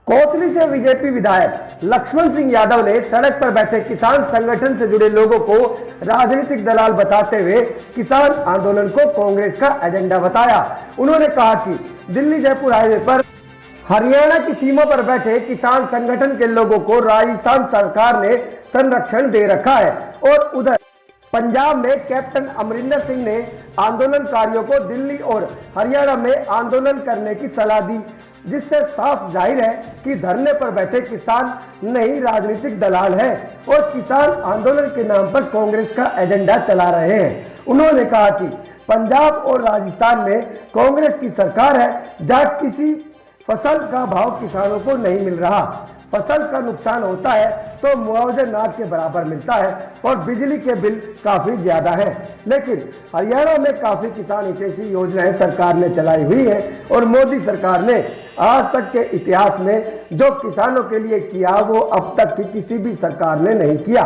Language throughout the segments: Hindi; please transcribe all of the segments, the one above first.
कोसली से बीजेपी विधायक लक्ष्मण सिंह यादव ने सड़क पर बैठे किसान संगठन से जुड़े लोगों को राजनीतिक दलाल बताते हुए किसान आंदोलन को कांग्रेस का एजेंडा बताया। उन्होंने कहा कि दिल्ली जयपुर हाईवे पर हरियाणा की सीमा पर बैठे किसान संगठन के लोगों को राजस्थान सरकार ने संरक्षण दे रखा है और उधर पंजाब में कैप्टन अमरिंदर सिंह ने आंदोलनकारियों को दिल्ली और हरियाणा में आंदोलन करने की सलाह दी, जिससे साफ जाहिर है कि धरने पर बैठे किसान नई राजनीतिक दलाल हैं और किसान आंदोलन के नाम पर कांग्रेस का एजेंडा चला रहे हैं। उन्होंने कहा कि पंजाब और राजस्थान में कांग्रेस की सरकार है, जहां किसी फसल का भाव किसानों को नहीं मिल रहा, फसल का नुकसान होता है तो मुआवजा ना के बराबर मिलता है और बिजली के बिल काफी ज्यादा है। लेकिन हरियाणा में काफी किसान हितैषी योजनाएं सरकार ने चलाई हुई है और मोदी सरकार ने आज तक के इतिहास में जो किसानों के लिए किया वो अब तक की किसी भी सरकार ने नहीं किया।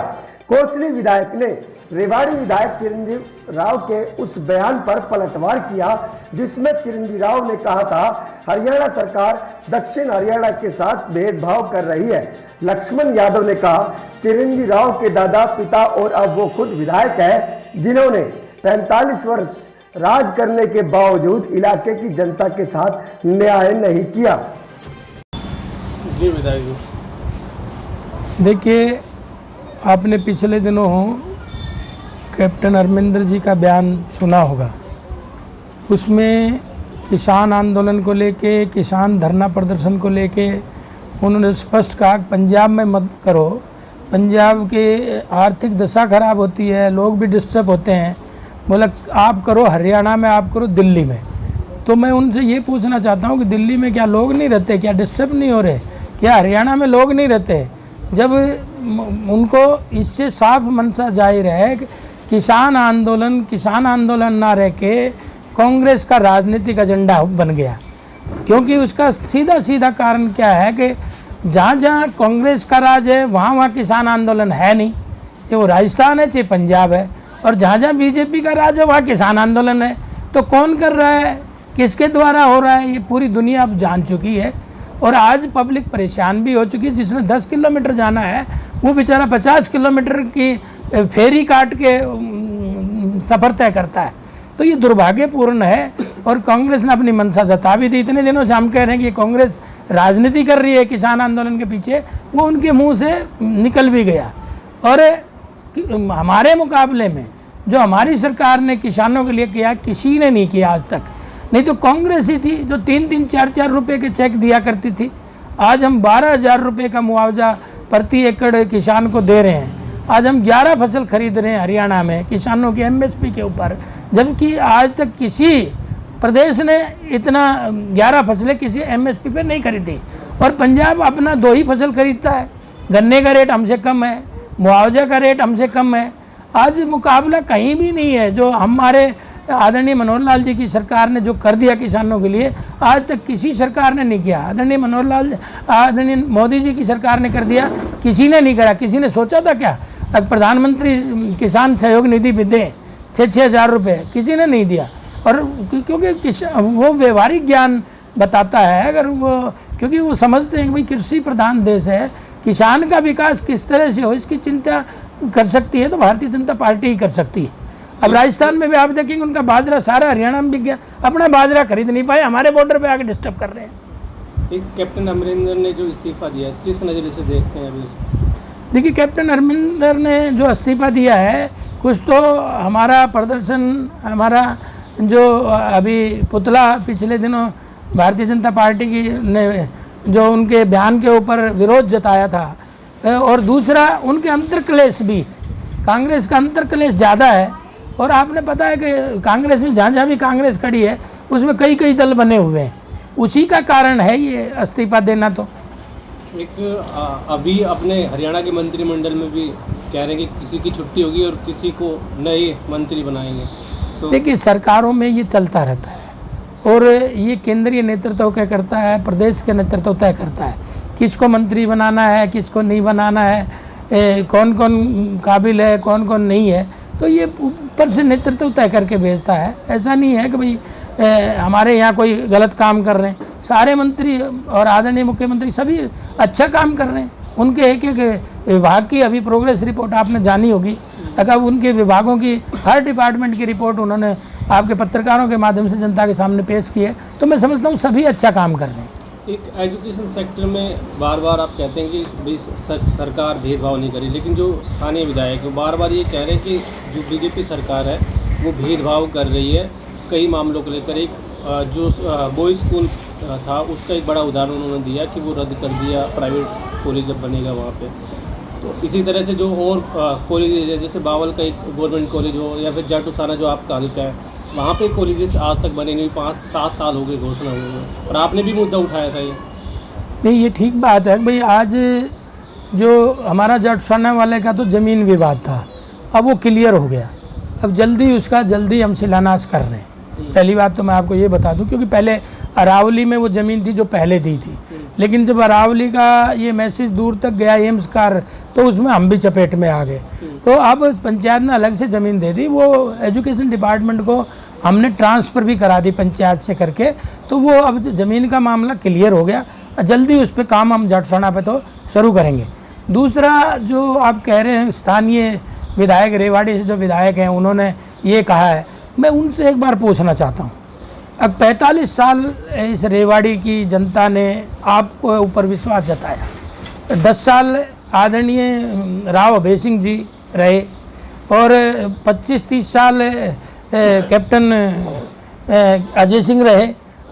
कोसली विधायक ने रेवाड़ी विधायक चिरंजीव राव के उस बयान पर पलटवार किया जिसमें चिरंजीव राव ने कहा था हरियाणा सरकार दक्षिण हरियाणा के साथ भेदभाव कर रही है। लक्ष्मण यादव ने कहा चिरंजीव राव के दादा पिता और अब वो खुद विधायक है जिन्होंने 45 वर्ष राज करने के बावजूद इलाके की जनता के साथ न्याय नहीं किया। जी विधायक, देखिए आपने पिछले दिनों कैप्टन अमरिंदर जी का बयान सुना होगा। उसमें किसान आंदोलन को लेके, किसान धरना प्रदर्शन को लेके उन्होंने स्पष्ट कहा पंजाब में मत करो, पंजाब की आर्थिक दशा खराब होती है, लोग भी डिस्टर्ब होते हैं। बोला आप करो हरियाणा में, आप करो दिल्ली में। तो मैं उनसे ये पूछना चाहता हूँ कि दिल्ली में क्या लोग नहीं रहते, क्या डिस्टर्ब नहीं हो रहे, क्या हरियाणा में लोग नहीं रहते? जब उनको इससे साफ मंशा जाहिर है कि किसान आंदोलन ना रह के कांग्रेस का राजनीतिक एजेंडा बन गया। क्योंकि उसका सीधा सीधा कारण क्या है कि जहाँ जहाँ कांग्रेस का राज है वहाँ किसान आंदोलन है नहीं, चाहे वो राजस्थान है चाहे पंजाब है, और जहाँ जहाँ बीजेपी का राज है वहाँ किसान आंदोलन है। तो कौन कर रहा है, किसके द्वारा हो रहा है, ये पूरी दुनिया अब जान चुकी है। और आज पब्लिक परेशान भी हो चुकी है। जिसने 10 किलोमीटर जाना है वो बेचारा 50 किलोमीटर की फेरी काट के सफ़र तय करता है। तो ये दुर्भाग्यपूर्ण है और कांग्रेस ने अपनी मंशा जता भी दी। इतने दिनों से हम कह रहे हैं कि कांग्रेस राजनीति कर रही है किसान आंदोलन के पीछे, वो उनके मुंह से निकल भी गया। और हमारे मुकाबले में जो हमारी सरकार ने किसानों के लिए किया किसी ने नहीं किया आज तक। नहीं तो कांग्रेस ही थी जो 3-3, 4-4 रुपये के चेक दिया करती थी। आज हम 12,000 रुपये का मुआवजा प्रति एकड़ किसान को दे रहे हैं। आज हम 11 फसल खरीद रहे हैं हरियाणा में किसानों की एमएसपी के ऊपर, जबकि आज तक किसी प्रदेश ने इतना 11 फसलें किसी एमएसपी पे नहीं खरीदी। और पंजाब अपना 2 ही फसल खरीदता है, गन्ने का रेट हमसे कम है, मुआवजा का रेट हमसे कम है। आज मुकाबला कहीं भी नहीं है। जो हमारे आदरणीय मनोहर लाल जी की सरकार ने जो कर दिया किसानों के लिए, आज तक किसी सरकार ने नहीं किया। आदरणीय मोदी जी की सरकार ने कर दिया, किसी ने नहीं करा। किसी ने सोचा था क्या अब प्रधानमंत्री किसान सहयोग निधि भी दें 6-6 हज़ार रुपये? किसी ने नहीं दिया। और क्योंकि वो व्यवहारिक ज्ञान बताता है, अगर वो क्योंकि वो समझते हैं कि भाई कृषि प्रधान देश है, किसान का विकास किस तरह से हो इसकी चिंता कर सकती है तो भारतीय जनता पार्टी ही कर सकती है। अब राजस्थान में भी आप देखेंगे उनका बाजरा सारा हरियाणा में बिक गया, अपना बाजरा खरीद नहीं पाए, हमारे बॉर्डर पे आके डिस्टर्ब कर रहे हैं। एक कैप्टन अमरिंदर ने जो इस्तीफा दिया किस नज़रिए से देखते हैं अभी? देखिए कैप्टन अमरिंदर ने जो इस्तीफा दिया है, कुछ तो हमारा प्रदर्शन, हमारा जो अभी पुतला पिछले दिनों भारतीय जनता पार्टी की ने जो उनके बयान के ऊपर विरोध जताया था, और दूसरा उनके अंतर्क्लेश भी, कांग्रेस का अंतर्क्लेश ज़्यादा है। और आपने पता है कि कांग्रेस में जहाँ जहाँ भी कांग्रेस खड़ी है उसमें कई कई दल बने हुए हैं, उसी का कारण है ये इस्तीफा देना। तो एक अभी अपने हरियाणा के मंत्रिमंडल में भी कह रहे हैं कि किसी की छुट्टी होगी और किसी को नए मंत्री बनाएंगे। तो देखिए सरकारों में ये चलता रहता है और ये केंद्रीय नेतृत्व तय करता है, प्रदेश के नेतृत्व तय करता है किसको मंत्री बनाना है, किसको नहीं बनाना है, कौन कौन काबिल है, कौन कौन नहीं है। तो ये ऊपर से नेतृत्व तय करके भेजता है। ऐसा नहीं है कि भाई हमारे यहाँ कोई गलत काम कर रहे हैं। सारे मंत्री और आदरणीय मुख्यमंत्री सभी अच्छा काम कर रहे हैं। उनके एक एक विभाग की अभी प्रोग्रेस रिपोर्ट आपने जानी होगी। अगर उनके विभागों की हर डिपार्टमेंट की रिपोर्ट उन्होंने आपके पत्रकारों के माध्यम से जनता के सामने पेश की है, तो मैं समझता हूँ सभी अच्छा काम कर रहे हैं। एक एजुकेशन सेक्टर में बार बार आप कहते हैं कि भाई सरकार भेदभाव नहीं करी, लेकिन जो स्थानीय विधायक है बार बार ये कह रहे हैं कि जो बीजेपी सरकार है वो भेदभाव कर रही है कई मामलों को लेकर। एक जो बॉयज़ स्कूल था उसका एक बड़ा उदाहरण उन्होंने दिया कि वो रद्द कर दिया, प्राइवेट कॉलेज जब बनेगा वहाँ पे। तो इसी तरह से जो और कॉलेज है, जैसे बावल का एक गवर्नमेंट कॉलेज हो या फिर जाटूसाना जो आपका हल्का है, वहाँ पे कॉलेजेस आज तक बने नहीं, 5-7 साल हो गए घोषणा हुए, और आपने भी मुद्दा उठाया था ये। नहीं, ये ठीक बात है भाई। आज जो हमारा जाटूसाना वाले का तो ज़मीन विवाद था, अब वो क्लियर हो गया। अब जल्दी हम शिलान्यास कर रहे हैं। पहली बात तो मैं आपको ये बता दूं, क्योंकि पहले अरावली में वो ज़मीन थी जो पहले दी थी, लेकिन जब अरावली का ये मैसेज दूर तक गया एम्स कार, तो उसमें हम भी चपेट में आ गए। तो अब पंचायत ने अलग से ज़मीन दे दी, वो एजुकेशन डिपार्टमेंट को हमने ट्रांसफ़र भी करा दी पंचायत से करके। तो वो अब ज़मीन का मामला क्लियर हो गया, जल्दी उस पर काम हम जाटूसाना पे तो शुरू करेंगे। दूसरा जो आप कह रहे हैं स्थानीय विधायक रेवाड़ी से जो विधायक हैं उन्होंने ये कहा है, मैं उनसे एक बार पूछना चाहता हूँ। अब 45 साल इस रेवाड़ी की जनता ने आपको ऊपर विश्वास जताया। 10 साल आदरणीय राव अभय सिंह जी रहे और 25-30 साल कैप्टन अजय सिंह रहे,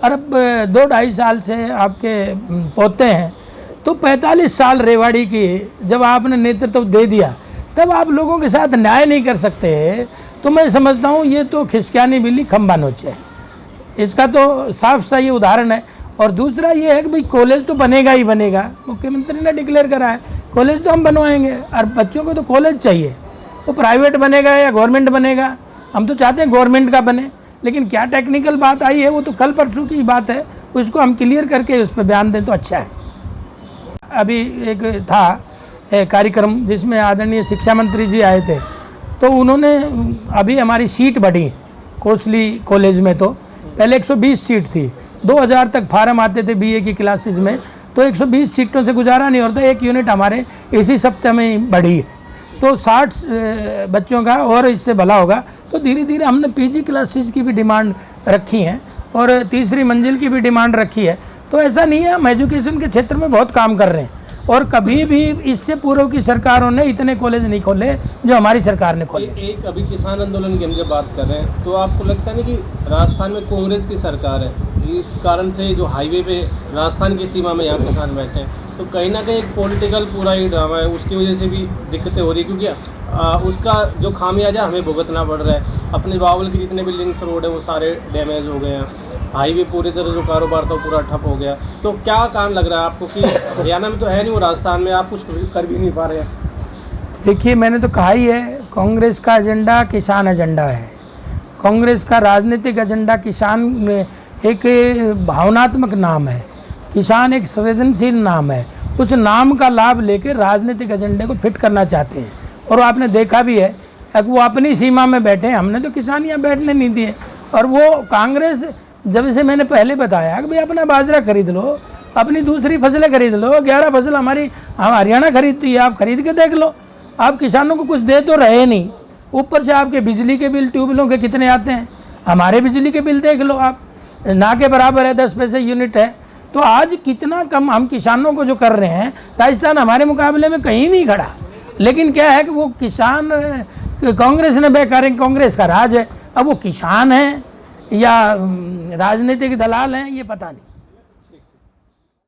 और अब 2-2.5 साल से आपके पोते हैं। तो 45 साल रेवाड़ी की जब आपने नेतृत्व दे दिया, तब आप लोगों के साथ न्याय नहीं कर सकते, तो मैं समझता हूँ ये तो खिसक्यानी बिल्ली खम्बा नोचे है। इसका तो साफ सा ये उदाहरण है। और दूसरा ये है कि भाई कॉलेज तो बनेगा ही बनेगा, मुख्यमंत्री ने डिक्लेयर करा है कॉलेज तो हम बनवाएंगे, और बच्चों को तो कॉलेज चाहिए, वो प्राइवेट बनेगा या गवर्नमेंट बनेगा। हम तो चाहते हैं गवर्नमेंट का बने, लेकिन क्या टेक्निकल बात आई है वो तो कल परसों की बात है, उसको हम क्लियर करके उस पर बयान दें तो अच्छा है। अभी एक था कार्यक्रम जिसमें आदरणीय शिक्षा मंत्री जी आए थे, तो उन्होंने अभी हमारी सीट बढ़ी कोसली कॉलेज में। तो पहले 120 सीट थी, 2000 तक फार्म आते थे बीए की क्लासेस में, तो 120 सीटों से गुजारा नहीं होता। एक यूनिट हमारे इसी सप्ताह में ही बढ़ी है, तो 60 बच्चों का और इससे भला होगा। तो धीरे धीरे हमने पीजी क्लासेस की भी डिमांड रखी है और तीसरी मंजिल की भी डिमांड रखी है। तो ऐसा नहीं है, हम एजुकेशन के क्षेत्र में बहुत काम कर रहे हैं, और कभी भी इससे पूर्व की सरकारों ने इतने कॉलेज नहीं खोले जो हमारी सरकार ने खोले। एक अभी किसान आंदोलन की हम जब बात कर रहे हैं, तो आपको लगता है ना कि राजस्थान में कांग्रेस की सरकार है, इस कारण से जो हाईवे पे राजस्थान की सीमा में यहाँ किसान बैठे हैं, तो कहीं ना कहीं एक पॉलिटिकल पूरा ही ड्रामा है, उसकी वजह से भी दिक्कतें हो रही है, क्योंकि उसका जो खामियाजा हमें भुगतना पड़ रहा है। अपने बावल के जितने भी लिंक्स रोड है वो सारे डैमेज हो गए हैं, हाईवे पूरी तरह जो कारोबार था पूरा ठप हो गया। तो क्या कारण लग रहा है आपको कि हरियाणा में तो है नहीं, वो राजस्थान में आप कुछ कर भी नहीं पा रहे हैं? देखिए, मैंने तो कहा ही है, कांग्रेस का एजेंडा किसान एजेंडा है। कांग्रेस का राजनीतिक एजेंडा किसान एक भावनात्मक नाम है, किसान एक संवेदनशील नाम है। उस नाम का लाभ लेकर राजनीतिक एजेंडे को फिट करना चाहते हैं, और आपने देखा भी है कि वो अपनी सीमा में बैठे, हमने तो किसान यहाँ बैठने नहीं दिए। और वो कांग्रेस, जब से मैंने पहले बताया कि भाई अपना बाजरा खरीद लो, अपनी दूसरी फसलें खरीद लो, 11 फसल हमारी हरियाणा खरीदती है, आप खरीद के देख लो। आप किसानों को कुछ दे तो रहे नहीं, ऊपर से आपके बिजली के बिल ट्यूबवेलों के कितने आते हैं, हमारे बिजली के बिल देख लो आप, ना के बराबर है, 10 पैसे यूनिट है। तो आज कितना कम हम किसानों को जो कर रहे हैं, राजस्थान हमारे मुकाबले में कहीं नहीं खड़ा। लेकिन क्या है कि वो किसान, कांग्रेस ने बेकार, कांग्रेस का राज है, अब वो किसान है या राजनीतिक दलाल हैं ये पता नहीं।